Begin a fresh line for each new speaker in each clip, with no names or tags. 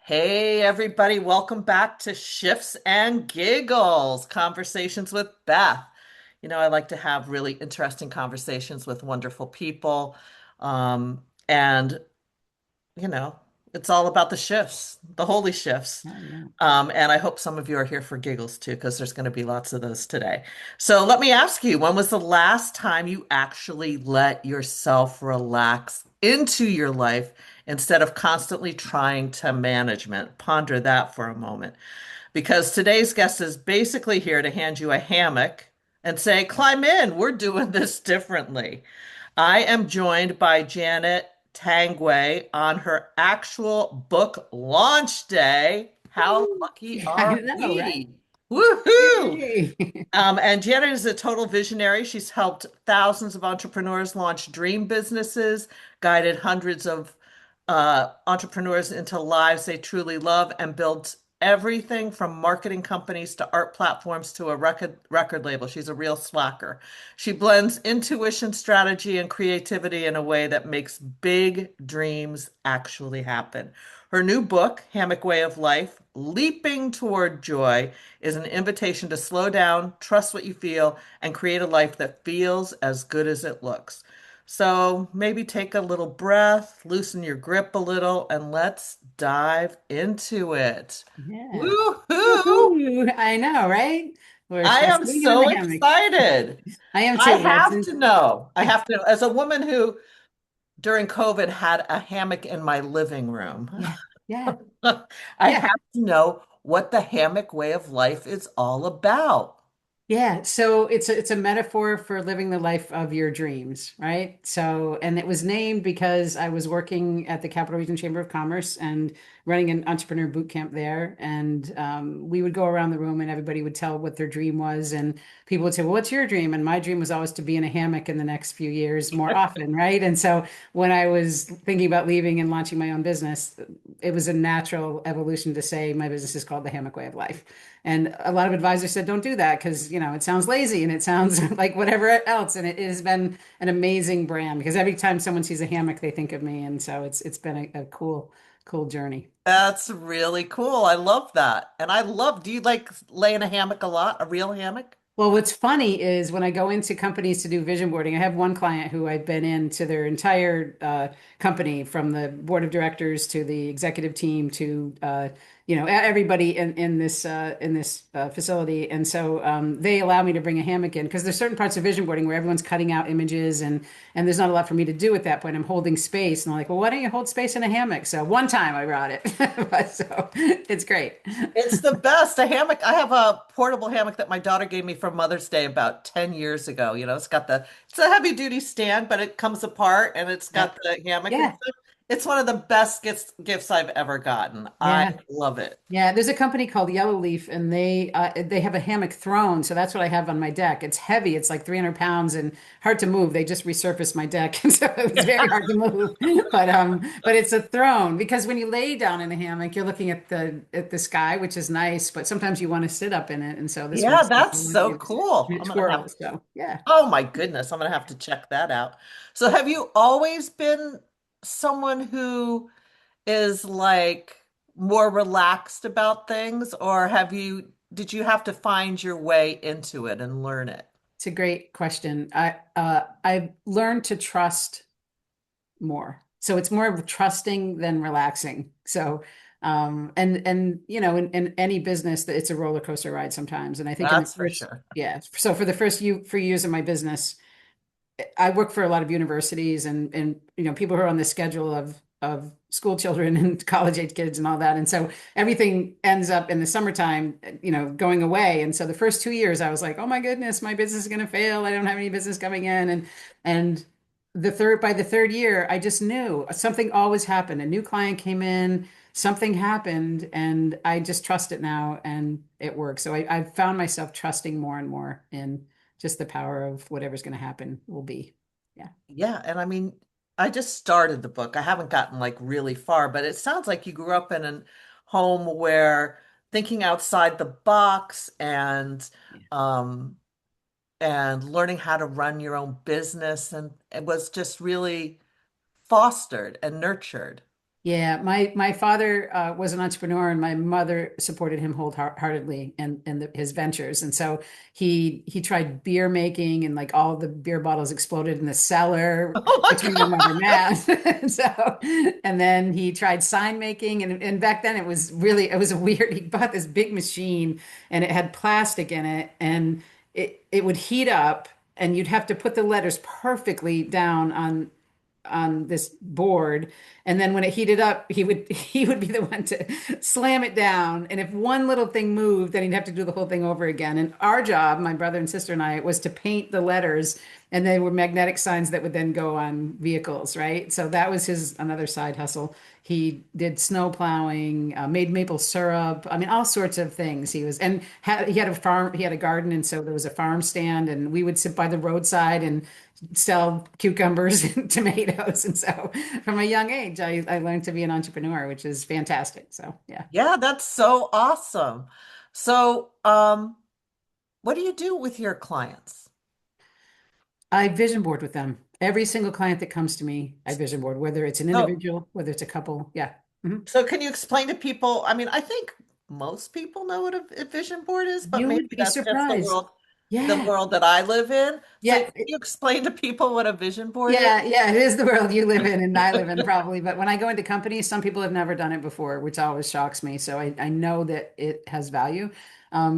Hey, everybody, welcome back to Shifts and Giggles, Conversations with Beth. I like to have really interesting conversations with wonderful people. And, you know, it's all about the shifts, the holy shifts.
Oh, yeah.
And I hope some of you are here for giggles too, because there's going to be lots of those today. So let me ask you, when was the last time you actually let yourself relax into your life instead of constantly trying to management? Ponder that for a moment, because today's guest is basically here to hand you a hammock and say, climb in, we're doing this differently. I am joined by Janet Tanguay on her actual book launch day. How
Woo.
lucky
I
are
know, right?
we? Woohoo!
Yay.
And Janet is a total visionary. She's helped thousands of entrepreneurs launch dream businesses, guided hundreds of entrepreneurs into lives they truly love, and built everything from marketing companies to art platforms to a record label. She's a real slacker. She blends intuition, strategy, and creativity in a way that makes big dreams actually happen. Her new book, Hammock Way of Life, Leaping Toward Joy, is an invitation to slow down, trust what you feel, and create a life that feels as good as it looks. So maybe take a little breath, loosen your grip a little, and let's dive into it.
Yeah.
Woohoo!
Woohoo. I know, right?
I
We're
am
swinging in the
so
hammock.
excited.
I am
I
too.
have to know. I have to know. As a woman who during COVID had a hammock in my living room,
Yeah. Yeah.
I
Yeah.
have to know what the hammock way of life is all about.
Yeah, so it's a metaphor for living the life of your dreams, right? So, and it was named because I was working at the Capital Region Chamber of Commerce and running an entrepreneur boot camp there, and we would go around the room and everybody would tell what their dream was, and people would say, "Well, what's your dream?" And my dream was always to be in a hammock in the next few years more often, right? And so when I was thinking about leaving and launching my own business, it was a natural evolution to say my business is called the Hammock Way of Life. And a lot of advisors said, don't do that because, it sounds lazy and it sounds like whatever else. And it has been an amazing brand because every time someone sees a hammock, they think of me. And so it's been a cool journey.
That's really cool. I love that. And do you like lay in a hammock a lot? A real hammock?
Well, what's funny is when I go into companies to do vision boarding, I have one client who I've been into their entire company, from the board of directors to the executive team to everybody in this facility, and so they allow me to bring a hammock in because there's certain parts of vision boarding where everyone's cutting out images and there's not a lot for me to do at that point. I'm holding space, and I'm like, well, why don't you hold space in a hammock? So one time I brought it, so it's great.
It's the best. A hammock. I have a portable hammock that my daughter gave me for Mother's Day about 10 years ago. It's a heavy duty stand, but it comes apart and it's got
Yep.
the hammock and
Yeah.
stuff. It's one of the best gifts I've ever gotten. I
Yeah.
love it.
Yeah, there's a company called Yellow Leaf, and they have a hammock throne, so that's what I have on my deck. It's heavy; it's like 300 pounds and hard to move. They just resurfaced my deck, and so it was very hard to move. But it's a throne because when you lay down in a hammock, you're looking at the sky, which is nice. But sometimes you want to sit up in it, and so this
Yeah,
one's
that's so cool. I'm gonna have
twirls. So yeah.
Oh my goodness, I'm gonna have to check that out. So have you always been someone who is like more relaxed about things, or did you have to find your way into it and learn it?
It's a great question. I've learned to trust more. So it's more of trusting than relaxing. So and in any business that it's a roller coaster ride sometimes. And I think in the
That's for
first,
sure.
yeah. So for the first few years of my business, I work for a lot of universities and people who are on the schedule of school children and college age kids and all that. And so everything ends up in the summertime, going away. And so the first 2 years I was like, oh my goodness, my business is going to fail. I don't have any business coming in. And by the third year, I just knew something always happened. A new client came in, something happened, and I just trust it now and it works. So I've found myself trusting more and more in just the power of whatever's going to happen will be. Yeah.
Yeah, and I mean, I just started the book. I haven't gotten like really far, but it sounds like you grew up in a home where thinking outside the box
Yeah.
um and learning how to run your own business and it was just really fostered and nurtured.
Yeah, my father was an entrepreneur, and my mother supported him wholeheartedly and his ventures. And so he tried beer making, and like all the beer bottles exploded in the cellar
Oh my
between him and their
God.
math. And so, and then he tried sign making, and back then it was a weird. He bought this big machine, and it had plastic in it, and it would heat up, and you'd have to put the letters perfectly down on this board, and then when it heated up he would be the one to slam it down, and if one little thing moved then he'd have to do the whole thing over again. And our job, my brother and sister and I, was to paint the letters, and they were magnetic signs that would then go on vehicles, right? So that was his another side hustle. He did snow plowing, made maple syrup, I mean all sorts of things. He had a farm, he had a garden, and so there was a farm stand, and we would sit by the roadside and sell cucumbers and tomatoes. And so from a young age, I learned to be an entrepreneur, which is fantastic. So yeah.
Yeah, that's so awesome. So, what do you do with your clients?
I vision board with them. Every single client that comes to me, I vision board, whether it's an
So,
individual, whether it's a couple. Yeah. Mhm.
so can you explain to people? I mean, I think most people know what a vision board is, but
You
maybe
would be
that's just
surprised.
the
Yeah.
world that I live in. So, can
Yeah.
you explain to people what a vision board is?
Yeah, it is the world you live in and I live in probably. But when I go into companies, some people have never done it before, which always shocks me. So I know that it has value.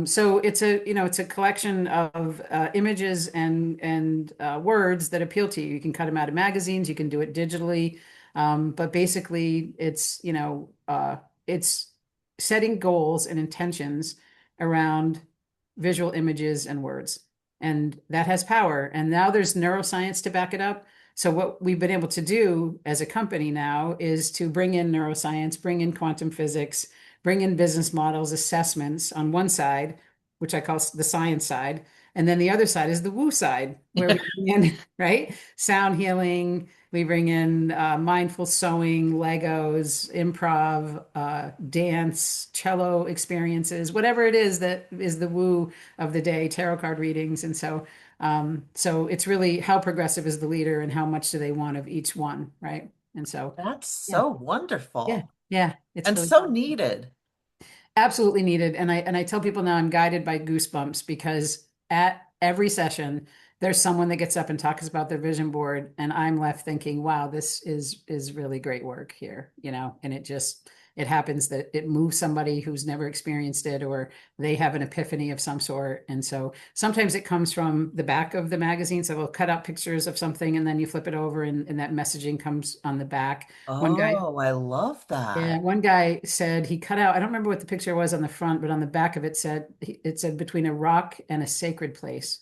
So it's a collection of images and words that appeal to you. You can cut them out of magazines, you can do it digitally. But basically, it's setting goals and intentions around visual images and words, and that has power. And now there's neuroscience to back it up. So what we've been able to do as a company now is to bring in neuroscience, bring in quantum physics, bring in business models, assessments on one side, which I call the science side. And then the other side is the woo side, where we bring in, right, sound healing, we bring in mindful sewing, Legos, improv, dance, cello experiences, whatever it is that is the woo of the day, tarot card readings. And so it's really how progressive is the leader and how much do they want of each one, right? And so,
That's
yeah,
so
yeah,
wonderful
yeah, it's
and
really
so
powerful.
needed.
Absolutely needed. And I tell people now I'm guided by goosebumps, because at every session there's someone that gets up and talks about their vision board, and I'm left thinking, wow, this is really great work here, and it happens that it moves somebody who's never experienced it, or they have an epiphany of some sort. And so sometimes it comes from the back of the magazine. So they'll cut out pictures of something, and then you flip it over, and that messaging comes on the back. One guy
Oh, I love
Yeah,
that.
one guy said he cut out, I don't remember what the picture was on the front, but on the back of it said between a rock and a sacred place.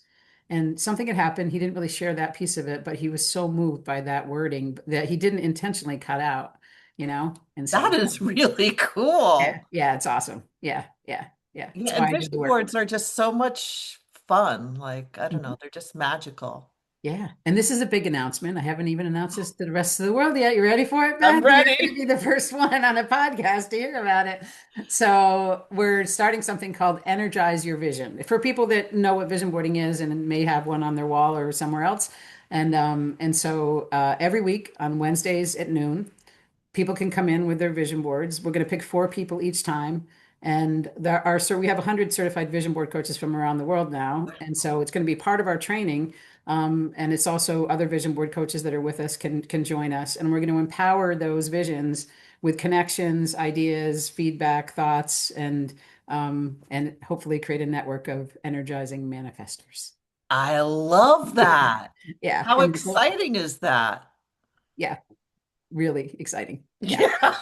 And something had happened. He didn't really share that piece of it, but he was so moved by that wording that he didn't intentionally cut out, And
That
so,
is really
yeah,
cool.
yeah, it's awesome. Yeah, yeah, yeah.
Yeah,
That's
and
why I do
vision
the work.
boards are just so much fun. Like, I don't
Mhm.
know, they're just magical.
Yeah. And this is a big announcement. I haven't even announced this to the rest of the world yet. You ready for it,
I'm
Beth? You're going to
ready.
be the first one on a podcast to hear about it. So, we're starting something called Energize Your Vision. For people that know what vision boarding is and may have one on their wall or somewhere else. And so every week on Wednesdays at noon, people can come in with their vision boards. We're going to pick four people each time. And so we have 100 certified vision board coaches from around the world now. And so it's going to be part of our training. And it's also other vision board coaches that are with us can join us. And we're going to empower those visions with connections, ideas, feedback, thoughts, and hopefully create a network of energizing manifestors.
I love that.
Yeah.
How
And
exciting is that?
yeah, really exciting. Yeah.
Yeah,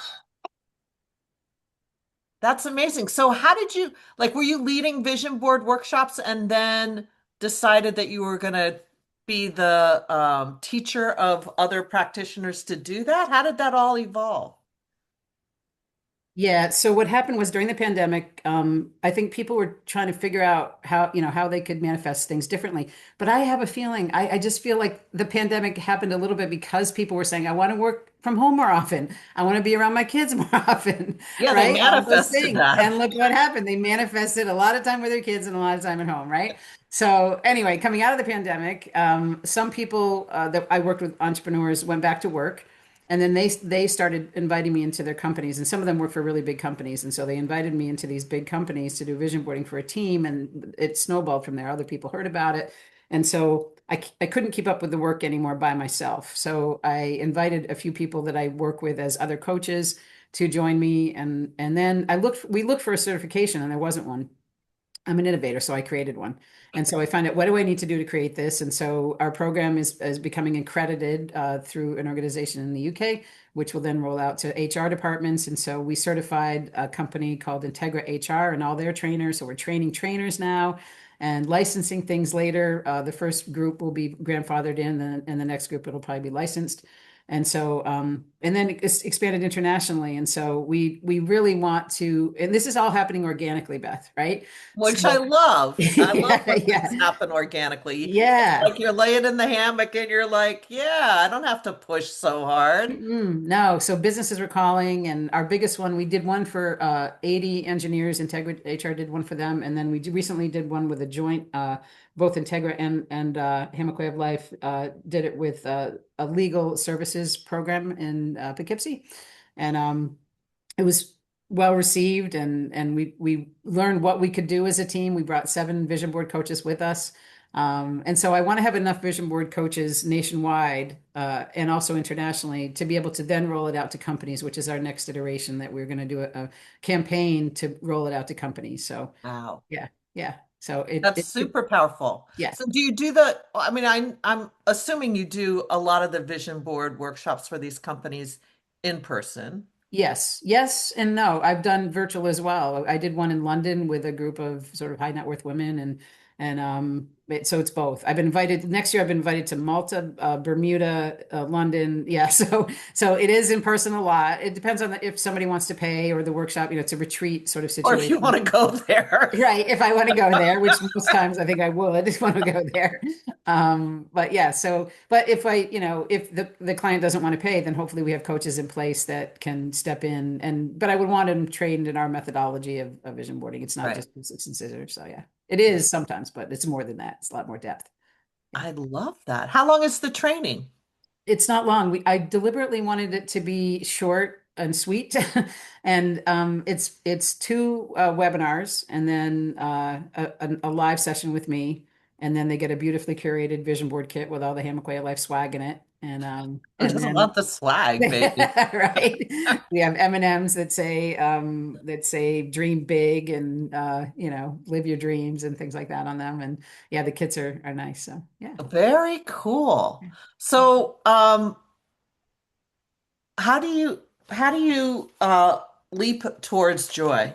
that's amazing. So, how did you, like, were you leading vision board workshops and then decided that you were going to be the teacher of other practitioners to do that? How did that all evolve?
Yeah, so what happened was during the pandemic, I think people were trying to figure out how they could manifest things differently. But I have a feeling, I just feel like the pandemic happened a little bit because people were saying, I want to work from home more often. I want to be around my kids more often,
Yeah, they
right? All those
manifested
things.
that.
And look what happened. They manifested a lot of time with their kids and a lot of time at home, right? So anyway, coming out of the pandemic, some people that I worked with, entrepreneurs, went back to work. And then they started inviting me into their companies, and some of them work for really big companies. And so they invited me into these big companies to do vision boarding for a team, and it snowballed from there. Other people heard about it. And so I couldn't keep up with the work anymore by myself. So I invited a few people that I work with as other coaches to join me. And then we looked for a certification and there wasn't one. I'm an innovator, so I created one. And so I find out what do I need to do to create this? And so our program is becoming accredited through an organization in the UK, which will then roll out to HR departments. And so we certified a company called Integra HR and all their trainers. So we're training trainers now and licensing things later. The first group will be grandfathered in, and the next group it'll probably be licensed. And so, and then it's expanded internationally. And so we really want to, and this is all happening organically, Beth, right?
Which I
So
love. I love
yeah,
when things
yeah,
happen organically. It's
yeah.
like you're laying in the hammock and you're like, yeah, I don't have to push so hard.
No, so businesses were calling, and our biggest one, we did one for 80 engineers. Integra HR did one for them, and then recently did one with a joint, both Integra and Hammock Way of Life did it with a legal services program in Poughkeepsie, and it was well received, and we learned what we could do as a team. We brought 7 vision board coaches with us. And so I want to have enough vision board coaches nationwide and also internationally to be able to then roll it out to companies, which is our next iteration that we're going to do a campaign to roll it out to companies. So
Wow.
yeah, yeah. So
That's super powerful.
yeah.
So do you do I mean, I'm assuming you do a lot of the vision board workshops for these companies in person.
Yes, yes, and no. I've done virtual as well. I did one in London with a group of sort of high net worth women, so it's both. I've been invited next year. I've been invited to Malta, Bermuda, London. Yeah, so it is in person a lot. It depends on if somebody wants to pay or the workshop. It's a retreat sort of
Or if you
situation.
want to go there.
Right, if I want to go there, which most times I think I would want to go there. But yeah, but if if the client doesn't want to pay, then hopefully we have coaches in place that can step in but I would want them trained in our methodology of vision boarding. It's not
Right.
just six and scissors. So yeah, it
Right.
is sometimes, but it's more than that. It's a lot more depth. Yeah.
I love that. How long is the training?
It's not long. I deliberately wanted it to be short and sweet, and it's 2 webinars and then a live session with me, and then they get a beautifully curated vision board kit with all the Hammock Way of Life swag in it,
Who
and
doesn't
then
want the swag, baby?
right, we have M&Ms that say dream big and live your dreams and things like that on them, and yeah, the kits are nice. So yeah.
Very cool. So, how do you leap towards joy?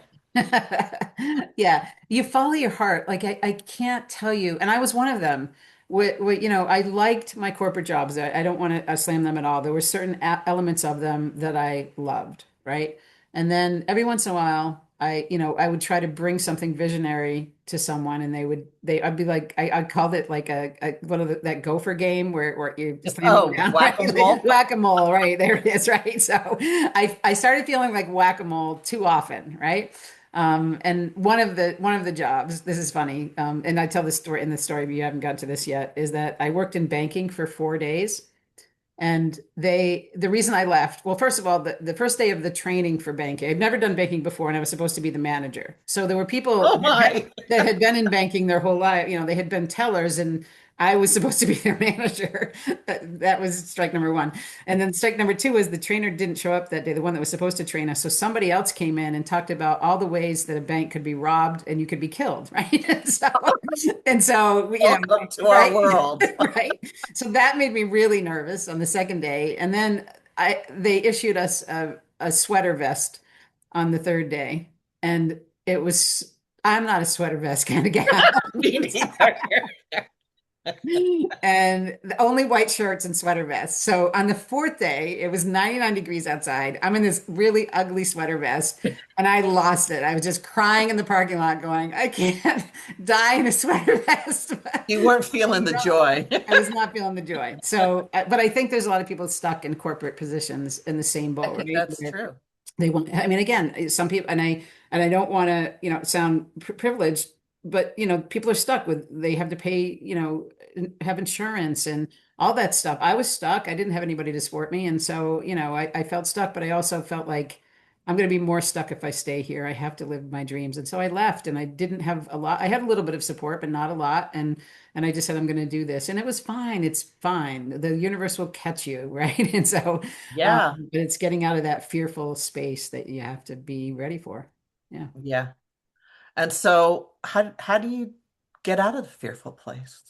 Yeah, you follow your heart. Like I can't tell you, and I was one of them. I liked my corporate jobs. I don't want to slam them at all. There were certain elements of them that I loved, right? And then every once in a while, I would try to bring something visionary to someone, and I'd be like, I called it like one of that gopher game where you're slamming
Oh,
down, right?
whack-a-mole.
Whack-a-mole, right? There it is, right? So I started feeling like whack-a-mole too often, right? And one of the jobs, this is funny, and I tell this story in the story, but you haven't gotten to this yet, is that I worked in banking for 4 days. And the reason I left, well, first of all, the first day of the training for banking, I've never done banking before, and I was supposed to be the manager. So there were people
Oh my.
that had been in banking their whole life. They had been tellers, and I was supposed to be their manager. That was strike number one. And then strike number two was the trainer didn't show up that day, the one that was supposed to train us. So somebody else came in and talked about all the ways that a bank could be robbed and you could be killed, right? And so,
Welcome to our
right,
world.
right. So that made me really nervous on the second day. And then they issued us a sweater vest on the third day. And I'm not a sweater vest kind of gal.
Me neither.
And only white shirts and sweater vests. So on the fourth day, it was 99 degrees outside. I'm in this really ugly sweater vest and I lost it. I was just crying in the parking lot going, I can't die in a sweater vest.
You weren't feeling the joy.
I was not feeling the joy. So, but I think there's a lot of people stuck in corporate positions in the same
I
boat,
think
right?
that's
Where
true.
they want, I mean, again, some people, and I don't want to, sound privileged, but people are stuck with, they have to pay, have insurance and all that stuff. I was stuck. I didn't have anybody to support me. And so, I felt stuck, but I also felt like I'm going to be more stuck if I stay here. I have to live my dreams. And so I left and I didn't have a lot. I had a little bit of support, but not a lot. And I just said, I'm going to do this. And it was fine. It's fine. The universe will catch you, right? And so,
Yeah,
but it's getting out of that fearful space that you have to be ready for. Yeah.
yeah. And so how do you get out of the fearful place?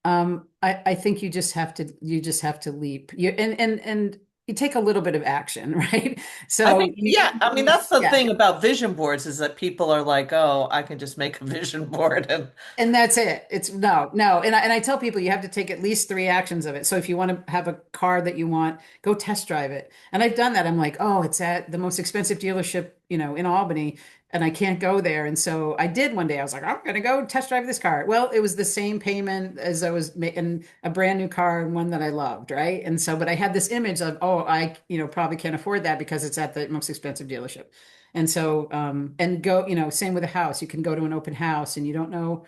I think you just have to leap. And you take a little bit of action, right?
I
So
think, yeah, I mean, that's the
yeah.
thing about vision boards is that people are like, oh, I can just make a vision board and
And that's it. It's no, no. And I tell people you have to take at least three actions of it. So if you want to have a car that you want, go test drive it. And I've done that. I'm like, oh, it's at the most expensive dealership, in Albany, and I can't go there. And so I did one day. I was like, I'm gonna go test drive this car. Well, it was the same payment as I was making a brand new car and one that I loved, right? And so, but I had this image of, oh, I, probably can't afford that because it's at the most expensive dealership. And so, and go, same with a house. You can go to an open house and you don't know.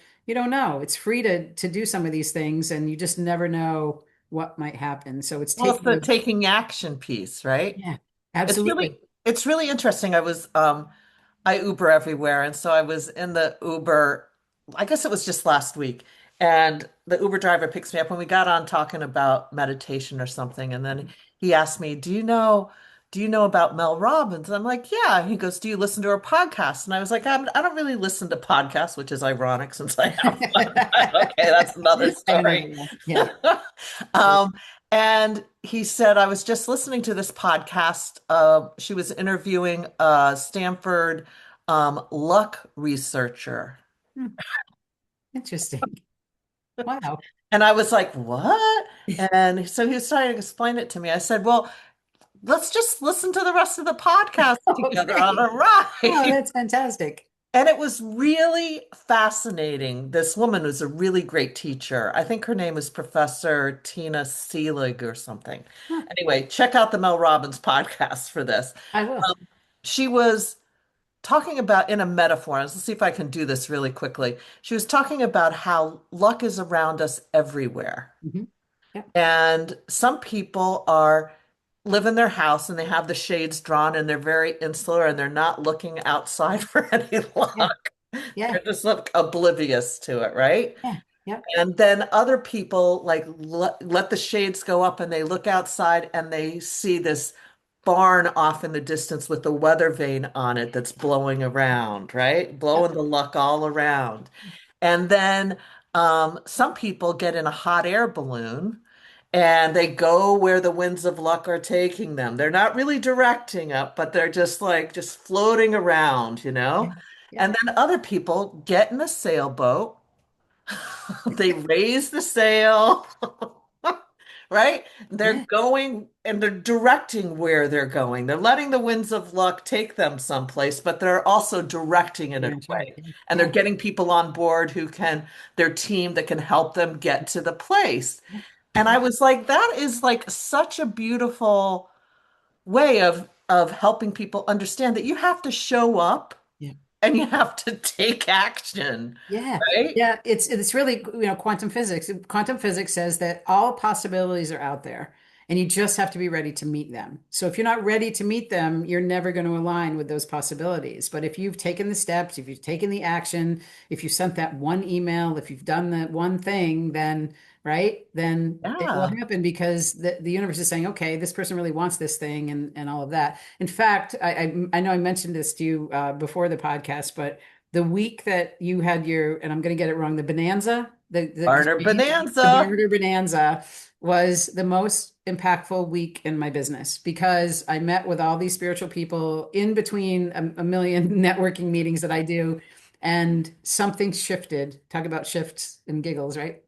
It's free to do some of these things, and you just never know what might happen. So it's
well, it's
taking
the
the,
taking action piece, right?
yeah,
It's
absolutely.
it's really interesting. I Uber everywhere. And so I was in the Uber, I guess it was just last week. And the Uber driver picks me up and we got on talking about meditation or something. And then he asked me, do you know about Mel Robbins? And I'm like, yeah. And he goes, do you listen to her podcast? And I was like, I don't really listen to podcasts, which is ironic since I have one. But okay, that's another
I know.
story.
Yeah.
Um, and he said, I was just listening to this podcast. She was interviewing a Stanford luck researcher.
Hmm, interesting. Wow.
And I was like, what? And so he was trying to explain it to me. I said, well, let's just listen to the rest of the podcast together on a
Okay. Oh,
ride.
that's fantastic.
And it was really fascinating. This woman was a really great teacher. I think her name is Professor Tina Seelig or something.
Huh,
Anyway, check out the Mel Robbins podcast for this.
I will.
She was talking about in a metaphor. Let's see if I can do this really quickly. She was talking about how luck is around us everywhere.
Hmm. Yeah.
And some people are live in their house and they have the shades drawn and they're very insular and they're not looking outside for any
Yeah.
luck.
Yeah.
They're just like oblivious to it, right?
Yeah. Yeah.
And then other people like let the shades go up and they look outside and they see this barn off in the distance with a weather vane on it that's blowing around, right?
Yeah.
Blowing the luck all around. And then some people get in a hot air balloon and they go where the winds of luck are taking them. They're not really directing up, but they're just like just floating around, you
Yeah.
know?
Yeah.
And then other people get in a sailboat, they raise the sail, right? They're
Yeah.
going and they're directing where they're going. They're letting the winds of luck take them someplace, but they're also directing it in
You're
a
in charge.
way.
Yeah.
And they're
Yeah.
getting people on board their team that can help them get to the place.
Yeah.
And I
Yeah.
was like, that is like such a beautiful way of helping people understand that you have to show up
Yeah.
and you have to take action,
Yeah.
right?
Yeah. It's really, quantum physics. Quantum physics says that all possibilities are out there and you just have to be ready to meet them. So if you're not ready to meet them, you're never going to align with those possibilities. But if you've taken the steps, if you've taken the action, if you sent that one email, if you've done that one thing, then right, then it will
Yeah.
happen because the universe is saying, okay, this person really wants this thing and all of that. In fact, I know I mentioned this to you before the podcast, but the week that you had your, and I'm going to get it wrong, the bonanza,
Barter
the
Bonanza.
barter bonanza was the most impactful week in my business because I met with all these spiritual people in between a million networking meetings that I do, and something shifted. Talk about shifts and giggles, right?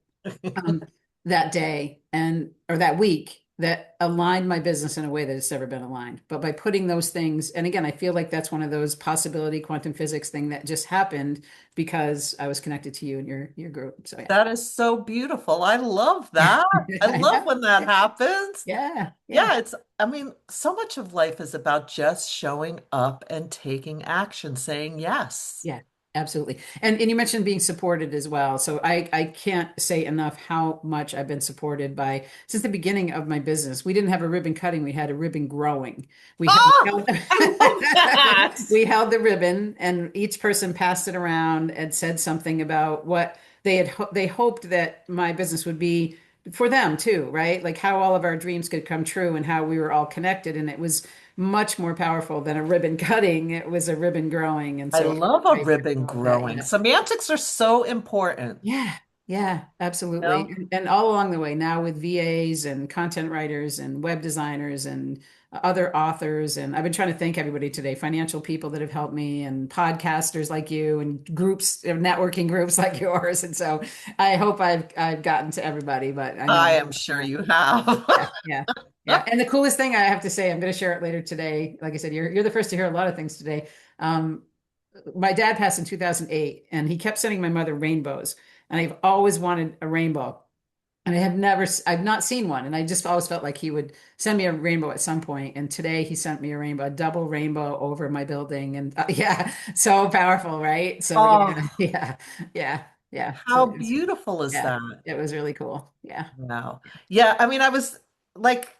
um, that day and or that week that aligned my business in a way that it's never been aligned. But by putting those things, and again, I feel like that's one of those possibility quantum physics thing that just happened because I was connected to you and your group. So
That is so beautiful. I love that. I
yeah,
love when that happens.
yeah, yeah,
Yeah, I mean, so much of life is about just showing up and taking action, saying yes.
yeah. Absolutely. And you mentioned being supported as well. So I can't say enough how much I've been supported by since the beginning of my business. We didn't have a ribbon cutting, we had a ribbon growing. We
Oh,
held,
I love that.
we held the ribbon and each person passed it around and said something about what they hoped that my business would be for them too, right? Like how all of our dreams could come true and how we were all connected. And it was much more powerful than a ribbon cutting. It was a ribbon growing. And
I
so
love a
I
ribbon
love that.
growing.
Yeah.
Semantics are so important,
Yeah. Yeah,
you
absolutely.
know?
And all along the way now with VAs and content writers and web designers and other authors. And I've been trying to thank everybody today, financial people that have helped me and podcasters like you and groups, networking groups like yours. And so I hope I've gotten to everybody, but I know
I
I
am sure you have.
yeah, yeah, yeah. And the coolest thing I have to say, I'm going to share it later today. Like I said, you're the first to hear a lot of things today. Um, my dad passed in 2008, and he kept sending my mother rainbows, and I've always wanted a rainbow, and I've not seen one, and I just always felt like he would send me a rainbow at some point. And today he sent me a rainbow, a double rainbow over my building, and yeah, so powerful, right? So yeah,
Oh,
yeah, yeah, yeah. So
how beautiful is
yeah,
that?
it was really cool. Yeah,
Wow. Yeah, I mean, I was like,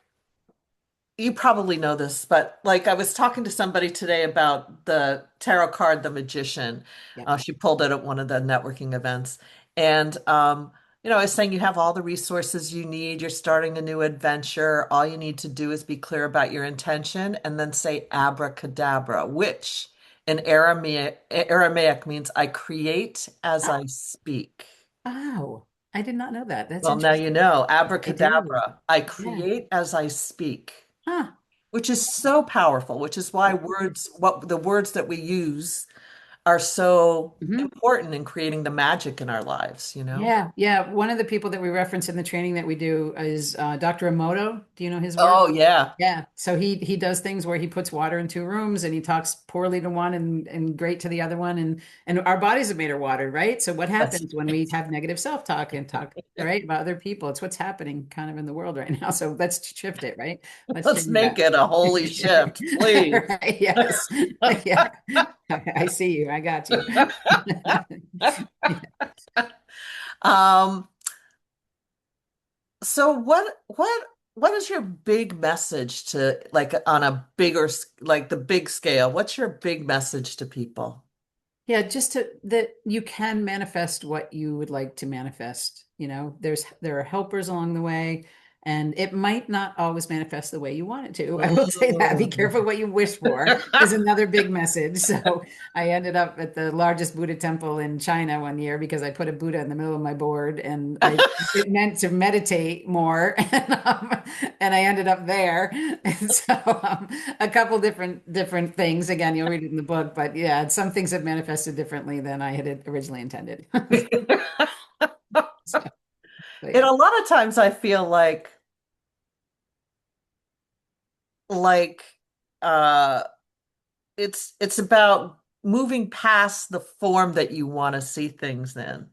you probably know this, but like I was talking to somebody today about the tarot card, The Magician.
yeah.
She pulled it at one of the networking events. And, I was saying you have all the resources you need. You're starting a new adventure. All you need to do is be clear about your intention and then say abracadabra, which in Aramaic means I create as I speak.
Oh, I did not know that. That's
Well, now you
interesting.
know,
I do.
abracadabra, I
Yeah.
create as I speak,
Huh.
which is so powerful, which is why what the words that we use are so
Mhm.
important in creating the magic in our lives, you know?
Yeah. Yeah. One of the people that we reference in the training that we do is Dr. Emoto. Do you know his work?
Oh, yeah.
Yeah. So he does things where he puts water in two rooms and he talks poorly to one and great to the other one. And our bodies are made of water, right? So what
That's
happens when we have negative self-talk and talk, right, about other people? It's what's happening kind of in the world right now. So let's shift it, right? Let's
let's
change
make
that.
it a holy shift, please.
Right, yes. Yeah. I see you. I got you.
Um, so what is your big message to like on a like the big scale? What's your big message to people?
Yeah, just to that you can manifest what you would like to manifest. There are helpers along the way, and it might not always manifest the way you want it to. I will say that. Be
Mm.
careful what you wish for is another big message. So I ended up at the largest Buddha temple in China one year because I put a Buddha in the middle of my board, and I it meant to meditate more, and I ended up there. And so a couple different things. Again, you'll read it in the book, but yeah, some things have manifested differently than I had originally intended. So, but
And
yeah.
a lot of times I feel like uh it's about moving past the form that you want to see things in.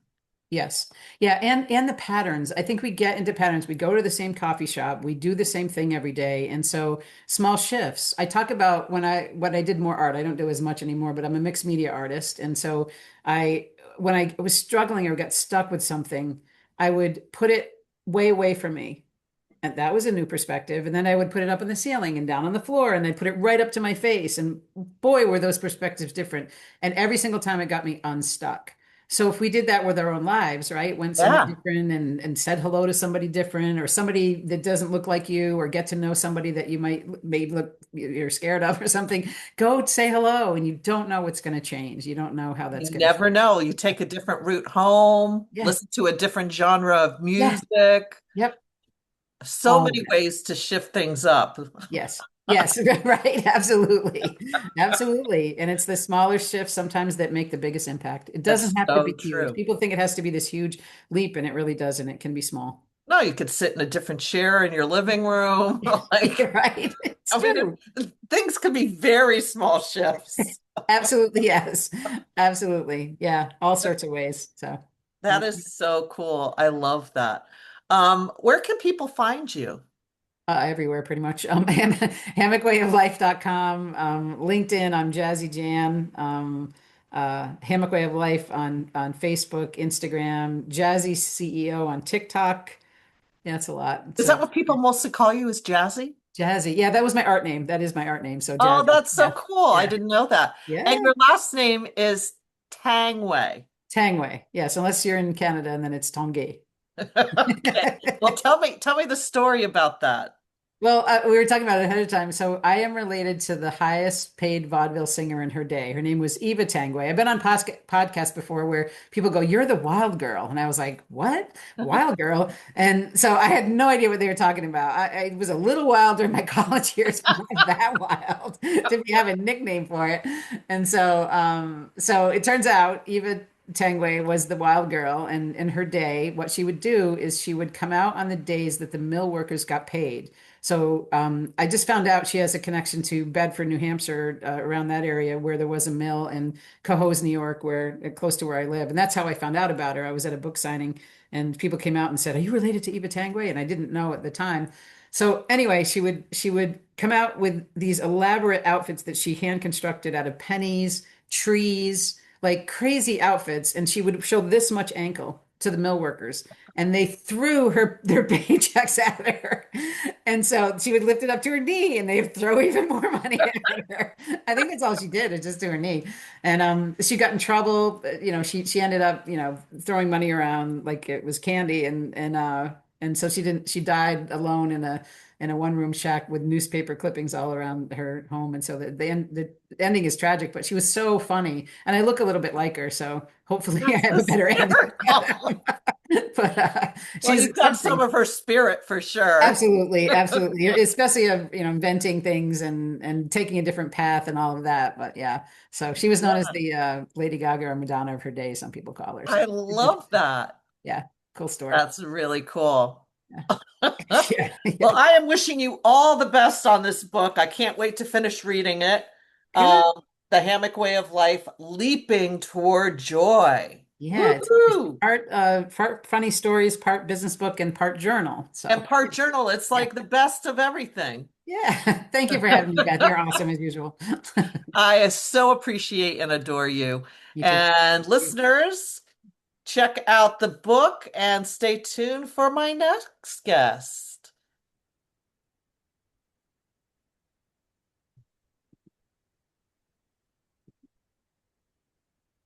Yes. Yeah, and the patterns. I think we get into patterns. We go to the same coffee shop, we do the same thing every day. And so small shifts. I talk about when I did more art. I don't do as much anymore, but I'm a mixed media artist. And so I when I was struggling or got stuck with something, I would put it way away from me. And that was a new perspective. And then I would put it up on the ceiling and down on the floor, and I'd put it right up to my face. And boy, were those perspectives different. And every single time it got me unstuck. So if we did that with our own lives, right? Went somewhere
Yeah.
different and said hello to somebody different or somebody that doesn't look like you or get to know somebody that you may look you're scared of or something, go say hello and you don't know what's going to change. You don't know how that's
You
going to
never
feel.
know. You take a different route home,
Yeah.
listen to a different genre of
Yeah.
music.
Yep.
So
All of
many
it.
ways to shift things up.
Yes. Yes, right. Absolutely. Absolutely. And it's the smaller shifts sometimes that make the biggest impact. It doesn't
That's
have to
so
be huge.
true.
People think it has to be this huge leap, and it really doesn't. It can be small.
No, you could sit in a different chair in your living room. Like,
Right. It's
I mean,
true.
things could be very small shifts.
Absolutely. Yes. Absolutely. Yeah. All sorts of ways. So
That is so cool. I love that. Where can people find you?
everywhere pretty much. Hammock Way of Life.com. LinkedIn, I'm Jazzy Jan. Hammock Way of Life on Facebook, Instagram, Jazzy CEO on TikTok. Yeah, that's a lot.
Is that
So
what people mostly call you, is Jazzy?
Jazzy. Yeah, that was my art name. That is my art name. So
Oh,
Jazzy.
that's so
Yeah.
cool. I
Yeah.
didn't know that.
Yeah.
And your last name is Tanguay.
Tanguay. Yes, unless you're in Canada and then it's Tanguay.
Okay. Well, tell me the story about that.
Well, we were talking about it ahead of time. So I am related to the highest paid vaudeville singer in her day. Her name was Eva Tanguay. I've been on podcasts before where people go, "You're the wild girl," and I was like, "What? Wild girl?" And so I had no idea what they were talking about. I was a little wild during my college years, but not that wild to have a nickname for it. And so it turns out Eva Tanguay was the wild girl, and in her day, what she would do is she would come out on the days that the mill workers got paid. So I just found out she has a connection to Bedford, New Hampshire, around that area where there was a mill, and Cohoes, New York, where close to where I live. And that's how I found out about her. I was at a book signing, and people came out and said, "Are you related to Eva Tanguay?" And I didn't know at the time. So anyway, she would come out with these elaborate outfits that she hand constructed out of pennies, trees, like crazy outfits, and she would show this much ankle to the mill workers, and they threw her their paychecks at her. And so she would lift it up to her knee and they'd throw even more money at her. I think that's all she did, is just to her knee. And she got in trouble. She ended up, throwing money around like it was candy, and so she died alone in a one-room shack with newspaper clippings all around her home. And so the ending is tragic, but she was so funny. And I look a little bit like her, so hopefully I
That's
have a better ending.
hysterical.
But
Well,
she's
you got some
interesting.
of her spirit for sure.
Absolutely, absolutely. Especially of, inventing things and taking a different path and all of that. But yeah, so she was known as
Yeah,
the Lady Gaga or Madonna of her day, some people call her.
I
So
love that.
yeah, cool story.
That's really cool.
Yeah. Yeah,
Well,
yeah.
I am wishing you all the best on this book. I can't wait to finish reading it.
Good.
The Hammock Way of Life, Leaping Toward Joy.
Yeah, it's
Woohoo!
part funny stories, part business book, and part journal.
And
So
part journal. It's
yeah,
like the best of everything.
yeah. Thank you for having me, Beth. You're awesome as usual.
I so appreciate and adore you.
You too.
And listeners, check out the book and stay tuned for my next guest.